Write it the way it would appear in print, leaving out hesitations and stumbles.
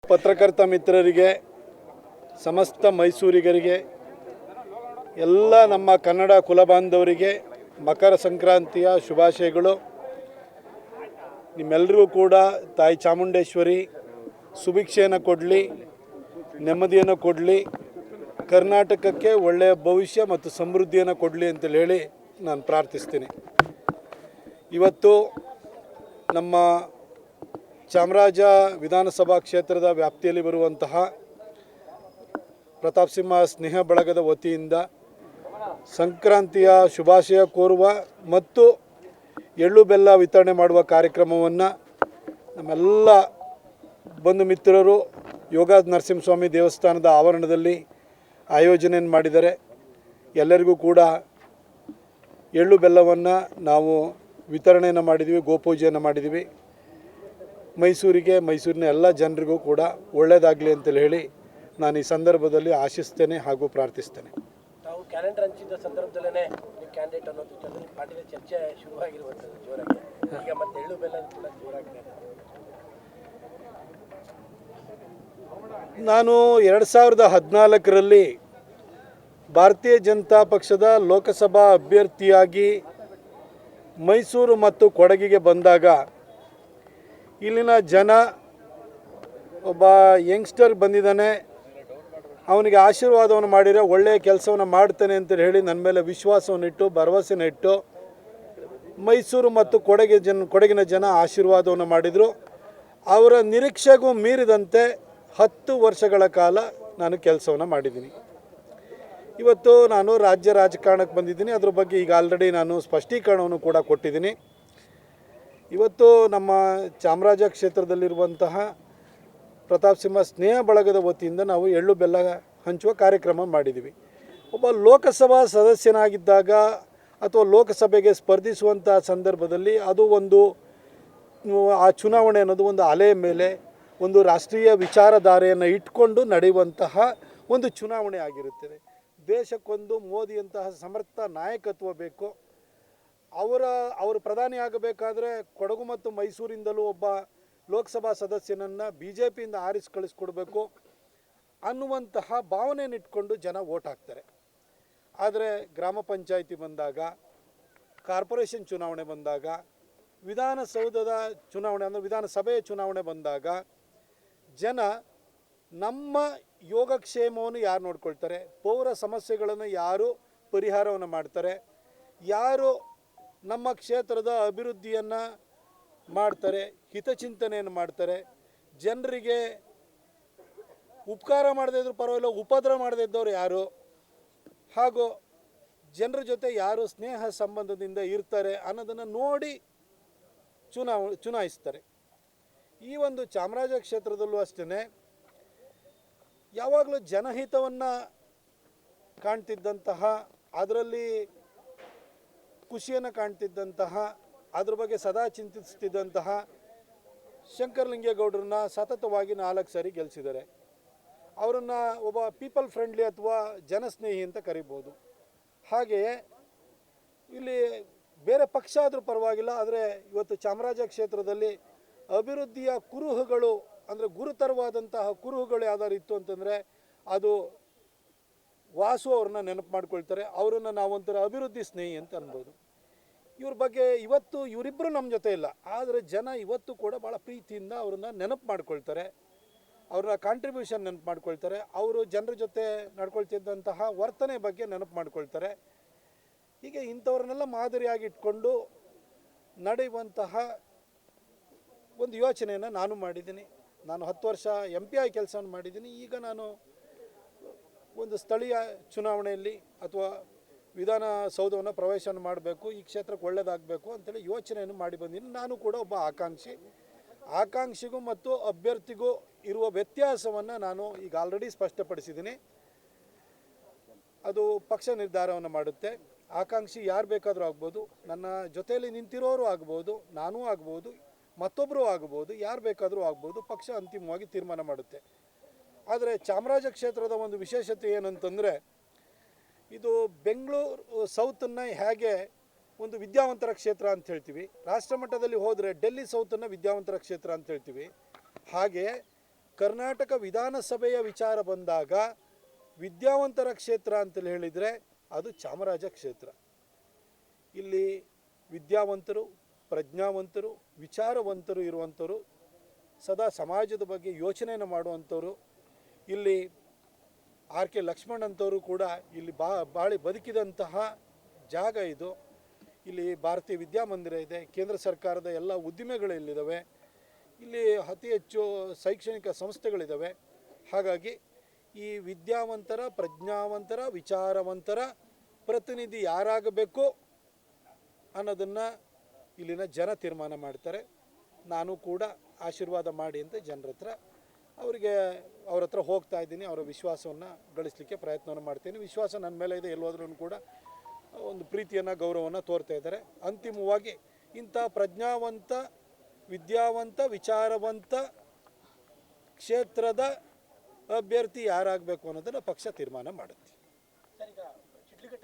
ಪತ್ರಕರ್ತ ಮಿತ್ರರಿಗೆ, ಸಮಸ್ತ ಮೈಸೂರಿಗರಿಗೆ, ಎಲ್ಲ ನಮ್ಮ ಕನ್ನಡ ಕುಲಬಾಂಧವರಿಗೆ ಮಕರ ಸಂಕ್ರಾಂತಿಯ ಶುಭಾಶಯಗಳು. ನಿಮ್ಮೆಲ್ಲರಿಗೂ ಕೂಡ ತಾಯಿ ಚಾಮುಂಡೇಶ್ವರಿ ಸುಭಿಕ್ಷೆಯನ್ನು ಕೊಡಲಿ, ನೆಮ್ಮದಿಯನ್ನು ಕೊಡಲಿ, ಕರ್ನಾಟಕಕ್ಕೆ ಒಳ್ಳೆಯ ಭವಿಷ್ಯ ಮತ್ತು ಸಮೃದ್ಧಿಯನ್ನು ಕೊಡಲಿ ಅಂತೇಳಿ ಹೇಳಿ ನಾನು ಪ್ರಾರ್ಥಿಸ್ತೀನಿ. ಇವತ್ತು ನಮ್ಮ ಚಾಮರಾಜ ವಿಧಾನಸಭಾ ಕ್ಷೇತ್ರದ ವ್ಯಾಪ್ತಿಯಲ್ಲಿ ಬರುವಂತಹ ಪ್ರತಾಪ್ ಸಿಂಹ ಸ್ನೇಹ ಬಳಗದ ವತಿಯಿಂದ ಸಂಕ್ರಾಂತಿಯ ಶುಭಾಶಯ ಕೋರುವ ಮತ್ತು ಎಳ್ಳು ಬೆಲ್ಲ ವಿತರಣೆ ಮಾಡುವ ಕಾರ್ಯಕ್ರಮವನ್ನು ನಮ್ಮೆಲ್ಲ ಬಂಧು ಮಿತ್ರರು ಯೋಗ ನರಸಿಂಹಸ್ವಾಮಿ ದೇವಸ್ಥಾನದ ಆವರಣದಲ್ಲಿ ಆಯೋಜನೆಯನ್ನು ಮಾಡಿದ್ದಾರೆ. ಎಲ್ಲರಿಗೂ ಕೂಡ ಎಳ್ಳು ಬೆಲ್ಲವನ್ನು ನಾವು ವಿತರಣೆಯನ್ನು ಮಾಡಿದ್ದೀವಿ, ಗೋಪೂಜೆಯನ್ನು ಮಾಡಿದ್ದೀವಿ. ಮೈಸೂರಿನ ಎಲ್ಲ ಜನರಿಗೂ ಕೂಡ ಒಳ್ಳೆಯದಾಗಲಿ ಅಂತೇಳಿ ಹೇಳಿ ನಾನು ಈ ಸಂದರ್ಭದಲ್ಲಿ ಆಶಿಸ್ತೇನೆ ಹಾಗೂ ಪ್ರಾರ್ಥಿಸ್ತೇನೆ. ನಾವು ಕ್ಯಾಲೆಂಡರ್ ಹಂಚಿದ ಸಂದರ್ಭದಲ್ಲೇ ಕ್ಯಾಂಡಿಡೇಟ್ ಅನ್ನೋದು ಪಾರ್ಟಿಯ ಚರ್ಚೆ ಶುರುವಾಗಿರುವಂಥದ್ದು ಜೋರಾಗಿ, ಈಗ ಮತ್ತೆ ಎಳ್ಳು ಬೆಲ್ಲ ಕೂಡ ಜೋರಾಗಿದೆ. ನಾನು 2014ರಲ್ಲಿ ಭಾರತೀಯ ಜನತಾ ಪಕ್ಷದ ಲೋಕಸಭಾ ಅಭ್ಯರ್ಥಿಯಾಗಿ ಮೈಸೂರು ಮತ್ತು ಕೊಡಗಿಗೆ ಬಂದಾಗ ಇಲ್ಲಿನ ಜನ ಒಬ್ಬ ಯಂಗ್ಸ್ಟರ್ ಬಂದಿದ್ದಾನೆ, ಅವನಿಗೆ ಆಶೀರ್ವಾದವನ್ನು ಮಾಡಿದರೆ ಒಳ್ಳೆಯ ಕೆಲಸವನ್ನು ಮಾಡ್ತಾನೆ ಅಂತೇಳಿ ಹೇಳಿ ನನ್ನ ಮೇಲೆ ವಿಶ್ವಾಸವನ್ನು ಇಟ್ಟು ಭರವಸೆನ ಇಟ್ಟು ಮೈಸೂರು ಮತ್ತು ಕೊಡಗಿನ ಜನ ಆಶೀರ್ವಾದವನ್ನು ಮಾಡಿದರು. ಅವರ ನಿರೀಕ್ಷೆಗೂ ಮೀರಿದಂತೆ 10 ವರ್ಷಗಳ ಕಾಲ ನಾನು ಕೆಲಸವನ್ನು ಮಾಡಿದ್ದೀನಿ. ಇವತ್ತು ನಾನು ರಾಜ್ಯ ರಾಜಕಾರಣಕ್ಕೆ ಬಂದಿದ್ದೀನಿ. ಅದ್ರ ಬಗ್ಗೆ ಈಗ ಆಲ್ರೆಡಿ ನಾನು ಸ್ಪಷ್ಟೀಕರಣವನ್ನು ಕೂಡ ಕೊಟ್ಟಿದ್ದೀನಿ. ಇವತ್ತು ನಮ್ಮ ಚಾಮರಾಜ ಕ್ಷೇತ್ರದಲ್ಲಿರುವಂತಹ ಪ್ರತಾಪ್ ಸಿಂಹ ಸ್ನೇಹ ಬಳಗದ ವತಿಯಿಂದ ನಾವು ಎಳ್ಳು ಬೆಲ್ಲ ಹಂಚುವ ಕಾರ್ಯಕ್ರಮ ಮಾಡಿದ್ದೀವಿ. ಒಬ್ಬ ಲೋಕಸಭಾ ಸದಸ್ಯನಾಗಿದ್ದಾಗ ಅಥವಾ ಲೋಕಸಭೆಗೆ ಸ್ಪರ್ಧಿಸುವಂಥ ಸಂದರ್ಭದಲ್ಲಿ ಅದು ಆ ಚುನಾವಣೆ ಅನ್ನೋದು ಒಂದು ಅಲೆಯ ಮೇಲೆ ಒಂದು ರಾಷ್ಟ್ರೀಯ ವಿಚಾರಧಾರೆಯನ್ನು ಇಟ್ಕೊಂಡು ನಡೆಯುವಂತಹ ಒಂದು ಚುನಾವಣೆ ಆಗಿರುತ್ತದೆ. ದೇಶಕ್ಕೊಂದು ಮೋದಿಯಂತಹ ಸಮರ್ಥ ನಾಯಕತ್ವ ಬೇಕು. ಅವರು ಪ್ರಧಾನಿ ಆಗಬೇಕಾದ್ರೆ ಕೊಡಗು ಮತ್ತು ಮೈಸೂರಿಂದಲೂ ಒಬ್ಬ ಲೋಕಸಭಾ ಸದಸ್ಯನನ್ನು BJPಯಿಂದ ಆರಿಸಿ ಕಳಿಸ್ಕೊಡ್ಬೇಕು ಅನ್ನುವಂತಹ ಭಾವನೆಯನ್ನು ಇಟ್ಕೊಂಡು ಜನ ವೋಟ್ ಹಾಕ್ತಾರೆ. ಆದರೆ ಗ್ರಾಮ ಪಂಚಾಯಿತಿ ಬಂದಾಗ, ಕಾರ್ಪೊರೇಷನ್ ಚುನಾವಣೆ ಬಂದಾಗ, ವಿಧಾನಸೌಧದ ಚುನಾವಣೆ ಅಂದರೆ ವಿಧಾನಸಭೆಯ ಚುನಾವಣೆ ಬಂದಾಗ ಜನ ನಮ್ಮ ಯೋಗಕ್ಷೇಮವನ್ನು ಯಾರು ನೋಡ್ಕೊಳ್ತಾರೆ, ಪೌರ ಸಮಸ್ಯೆಗಳನ್ನು ಯಾರು ಪರಿಹಾರವನ್ನು ಮಾಡ್ತಾರೆ, ಯಾರು ನಮ್ಮ ಕ್ಷೇತ್ರದ ಅಭಿವೃದ್ಧಿಯನ್ನು ಮಾಡ್ತಾರೆ, ಹಿತಚಿಂತನೆಯನ್ನು ಮಾಡ್ತಾರೆ, ಜನರಿಗೆ ಉಪಕಾರ ಮಾಡದೇ ಇದ್ರೂ ಪರವಾಗಿಲ್ಲ ಉಪದ್ರ ಮಾಡದೇ ಇದ್ದವ್ರು ಯಾರು, ಹಾಗೂ ಜನರ ಜೊತೆ ಯಾರು ಸ್ನೇಹ ಸಂಬಂಧದಿಂದ ಇರ್ತಾರೆ ಅನ್ನೋದನ್ನು ನೋಡಿ ಚುನಾಯಿಸ್ತಾರೆ. ಈ ಒಂದು ಚಾಮರಾಜ ಕ್ಷೇತ್ರದಲ್ಲೂ ಅಷ್ಟೇ ಯಾವಾಗಲೂ ಜನಹಿತವನ್ನು ಕಾಣ್ತಿದ್ದಂತಹ, ಅದರಲ್ಲಿ ಖುಷಿಯನ್ನು ಕಾಣ್ತಿದ್ದಂತಹ, ಅದ್ರ ಬಗ್ಗೆ ಸದಾ ಚಿಂತಿಸ್ತಿದ್ದಂತಹ ಶಂಕರಲಿಂಗೇಗೌಡರನ್ನ ಸತತವಾಗಿ 4 ಸಾರಿ ಗೆಲ್ಲಿಸಿದ್ದಾರೆ. ಅವರನ್ನು ಒಬ್ಬ ಪೀಪಲ್ ಫ್ರೆಂಡ್ಲಿ ಅಥವಾ ಜನಸ್ನೇಹಿ ಅಂತ ಕರಿಬೋದು. ಹಾಗೆಯೇ ಇಲ್ಲಿ ಬೇರೆ ಪಕ್ಷ ಆದರೂ ಪರವಾಗಿಲ್ಲ, ಆದರೆ ಇವತ್ತು ಚಾಮರಾಜ ಕ್ಷೇತ್ರದಲ್ಲಿ ಅಭಿವೃದ್ಧಿಯ ಕುರುಹುಗಳು ಅಂದರೆ ಗುರುತರವಾದಂತಹ ಕುರುಹುಗಳು ಯಾವ್ದಾದ್ರು ಇತ್ತು ಅಂತಂದರೆ ಅದು ವಾಸು ಅವ್ರನ್ನ ನೆನಪು ಮಾಡ್ಕೊಳ್ತಾರೆ. ಅವರನ್ನು ನಾವೊಂಥರ ಅಭಿವೃದ್ಧಿ ಸ್ನೇಹಿ ಅಂತ ಅನ್ಬೋದು. ಇವ್ರ ಬಗ್ಗೆ ಇವತ್ತು ಇವರಿಬ್ಬರು ನಮ್ಮ ಜೊತೆ ಇಲ್ಲ, ಆದರೆ ಜನ ಇವತ್ತು ಕೂಡ ಭಾಳ ಪ್ರೀತಿಯಿಂದ ಅವ್ರನ್ನ ನೆನಪು ಮಾಡ್ಕೊಳ್ತಾರೆ, ಅವ್ರ ಕಾಂಟ್ರಿಬ್ಯೂಷನ್ ನೆನಪು ಮಾಡ್ಕೊಳ್ತಾರೆ, ಅವರು ಜನರ ಜೊತೆ ನಡ್ಕೊಳ್ತಿದ್ದಂತಹ ವರ್ತನೆ ಬಗ್ಗೆ ನೆನಪು ಮಾಡ್ಕೊಳ್ತಾರೆ. ಹೀಗೆ ಇಂಥವ್ರನ್ನೆಲ್ಲ ಮಾದರಿಯಾಗಿ ಇಟ್ಕೊಂಡು ನಡೆಯುವಂತಹ ಒಂದು ಯೋಚನೆಯನ್ನು ನಾನು ಮಾಡಿದ್ದೀನಿ. ನಾನು 10 ವರ್ಷ MP ಆಗಿ ಕೆಲಸವನ್ನು ಮಾಡಿದ್ದೀನಿ. ಈಗ ನಾನು ಒಂದು ಸ್ಥಳೀಯ ಚುನಾವಣೆಯಲ್ಲಿ ಅಥವಾ ವಿಧಾನಸೌಧವನ್ನು ಪ್ರವೇಶವನ್ನು ಮಾಡಬೇಕು, ಈ ಕ್ಷೇತ್ರಕ್ಕೆ ಒಳ್ಳೆಯದಾಗಬೇಕು ಅಂತೇಳಿ ಯೋಚನೆಯನ್ನು ಮಾಡಿ ಬಂದಿದ್ದೀನಿ. ನಾನು ಕೂಡ ಒಬ್ಬ ಆಕಾಂಕ್ಷಿಗೂ ಮತ್ತು ಅಭ್ಯರ್ಥಿಗೂ ಇರುವ ವ್ಯತ್ಯಾಸವನ್ನು ನಾನು ಈಗ ಆಲ್ರೆಡಿ ಸ್ಪಷ್ಟಪಡಿಸಿದ್ದೀನಿ. ಅದು ಪಕ್ಷ ನಿರ್ಧಾರವನ್ನು ಮಾಡುತ್ತೆ. ಆಕಾಂಕ್ಷಿ ಯಾರು ಬೇಕಾದರೂ ಆಗ್ಬೋದು, ನನ್ನ ಜೊತೆಯಲ್ಲಿ ನಿಂತಿರೋರು ಆಗ್ಬೋದು, ನಾನೂ ಆಗ್ಬೋದು, ಮತ್ತೊಬ್ಬರು ಆಗ್ಬೋದು, ಯಾರು ಬೇಕಾದರೂ ಆಗ್ಬೋದು. ಪಕ್ಷ ಅಂತಿಮವಾಗಿ ತೀರ್ಮಾನ ಮಾಡುತ್ತೆ. ಆದರೆ ಚಾಮರಾಜ ಕ್ಷೇತ್ರದ ಒಂದು ವಿಶೇಷತೆ ಏನಂತಂದರೆ, ಇದು ಬೆಂಗಳೂರು ಸೌತನ್ನು ಹೇಗೆ ಒಂದು ವಿದ್ಯಾವಂತರ ಕ್ಷೇತ್ರ ಅಂತ ಹೇಳ್ತೀವಿ, ರಾಷ್ಟ್ರ ಮಟ್ಟದಲ್ಲಿ ಹೋದರೆ ಡೆಲ್ಲಿ ಸೌತನ್ನು ವಿದ್ಯಾವಂತರ ಕ್ಷೇತ್ರ ಅಂತ ಹೇಳ್ತೀವಿ, ಹಾಗೆ ಕರ್ನಾಟಕ ವಿಧಾನಸಭೆಯ ವಿಚಾರ ಬಂದಾಗ ವಿದ್ಯಾವಂತರ ಕ್ಷೇತ್ರ ಅಂತೇಳಿ ಹೇಳಿದರೆ ಅದು ಚಾಮರಾಜ ಕ್ಷೇತ್ರ. ಇಲ್ಲಿ ವಿದ್ಯಾವಂತರು, ಪ್ರಜ್ಞಾವಂತರು, ವಿಚಾರವಂತರು ಇರುವಂಥವರು, ಸದಾ ಸಮಾಜದ ಬಗ್ಗೆ ಯೋಚನೆಯನ್ನು ಮಾಡುವಂಥವ್ರು. ಇಲ್ಲಿ ಆರ್ ಕೆ ಲಕ್ಷ್ಮಣ್ ಅಂತವರು ಕೂಡ ಇಲ್ಲಿ ಬಾಳಿ ಬದುಕಿದಂತಹ ಜಾಗ ಇದು. ಇಲ್ಲಿ ಭಾರತೀಯ ವಿದ್ಯಾಮಂದಿರ ಇದೆ, ಕೇಂದ್ರ ಸರ್ಕಾರದ ಎಲ್ಲ ಉದ್ದಿಮೆಗಳು ಇಲ್ಲಿದ್ದಾವೆ, ಇಲ್ಲಿ ಅತಿ ಹೆಚ್ಚು ಶೈಕ್ಷಣಿಕ ಸಂಸ್ಥೆಗಳಿದ್ದಾವೆ. ಹಾಗಾಗಿ ಈ ವಿದ್ಯಾವಂತರ, ಪ್ರಜ್ಞಾವಂತರ, ವಿಚಾರವಂತರ ಪ್ರತಿನಿಧಿ ಯಾರಾಗಬೇಕು ಅನ್ನೋದನ್ನು ಇಲ್ಲಿನ ಜನ ತೀರ್ಮಾನ ಮಾಡ್ತಾರೆ. ನಾನು ಕೂಡ ಆಶೀರ್ವಾದ ಮಾಡಿ ಅಂತ ಜನರ ಹತ್ರ ಅವ್ರ ಹತ್ರ ಹೋಗ್ತಾ ಇದ್ದೀನಿ. ಅವರ ವಿಶ್ವಾಸವನ್ನು ಗಳಿಸಲಿಕ್ಕೆ ಪ್ರಯತ್ನವನ್ನು ಮಾಡ್ತೀನಿ. ವಿಶ್ವಾಸ ನನ್ನ ಮೇಲೆ ಇದೆ. ಎಲ್ಲೋದ್ರೂ ಕೂಡ ಒಂದು ಪ್ರೀತಿಯನ್ನು, ಗೌರವವನ್ನು ತೋರ್ತಾ ಇದ್ದಾರೆ. ಅಂತಿಮವಾಗಿ ಇಂಥ ಪ್ರಜ್ಞಾವಂತ, ವಿದ್ಯಾವಂತ, ವಿಚಾರವಂತ ಕ್ಷೇತ್ರದ ಅಭ್ಯರ್ಥಿ ಯಾರಾಗಬೇಕು ಅನ್ನೋದನ್ನು ಪಕ್ಷ ತೀರ್ಮಾನ ಮಾಡುತ್ತೆ. ಸರ್, ಈಗ